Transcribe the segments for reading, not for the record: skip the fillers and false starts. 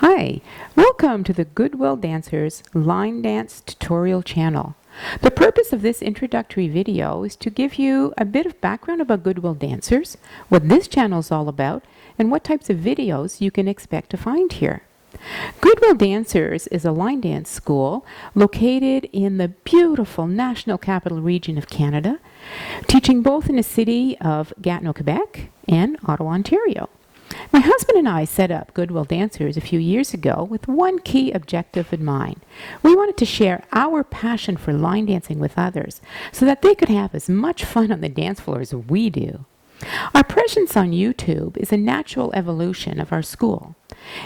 Hi, welcome to the Goodwill Dancers Line Dance Tutorial channel. The purpose of this introductory video is to give you a bit of background about Goodwill Dancers, what this channel is all about, and what types of videos you can expect to find here. Goodwill Dancers is a line dance school located in the beautiful National Capital Region of Canada, teaching both in the city of Gatineau, Quebec and Ottawa, Ontario. My husband and I set up Goodwill Dancers a few years ago with one key objective in mind. We wanted to share our passion for line dancing with others so that they could have as much fun on the dance floor as we do. Our presence on YouTube is a natural evolution of our school.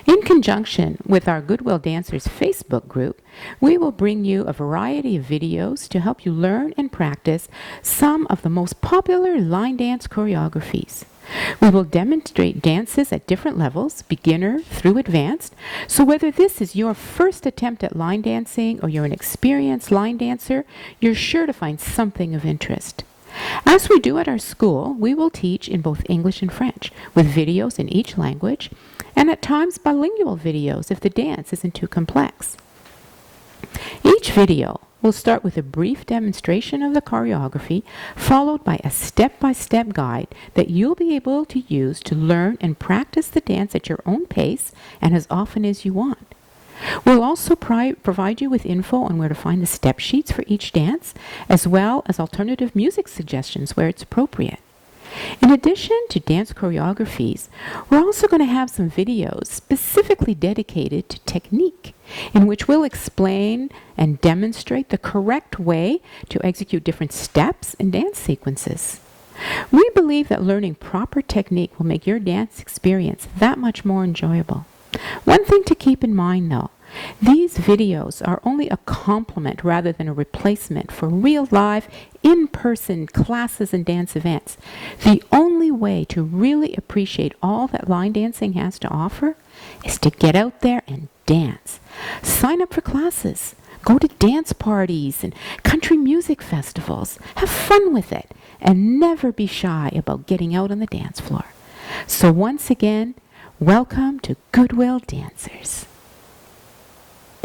In conjunction with our Goodwill Dancers Facebook group, we will bring you a variety of videos to help you learn and practice some of the most popular line dance choreographies. We will demonstrate dances at different levels, beginner through advanced, so whether this is your first attempt at line dancing or you're an experienced line dancer, you're sure to find something of interest. As we do at our school, we will teach in both English and French, with videos in each language, and at times bilingual videos if the dance isn't too complex. Each video will start with a brief demonstration of the choreography, followed by a step-by-step guide that you'll be able to use to learn and practice the dance at your own pace and as often as you want. We'll also provide you with info on where to find the step sheets for each dance, as well as alternative music suggestions where it's appropriate. In addition to dance choreographies, we're also going to have some videos specifically dedicated to technique, in which we'll explain and demonstrate the correct way to execute different steps and dance sequences. We believe that learning proper technique will make your dance experience that much more enjoyable. One thing to keep in mind though, these videos are only a complement rather than a replacement for real live, in-person classes and dance events. The only way to really appreciate all that line dancing has to offer is to get out there and dance. Sign up for classes. Go to dance parties and country music festivals. Have fun with it and never be shy about getting out on the dance floor. So once again, welcome to Goodwill Dancers.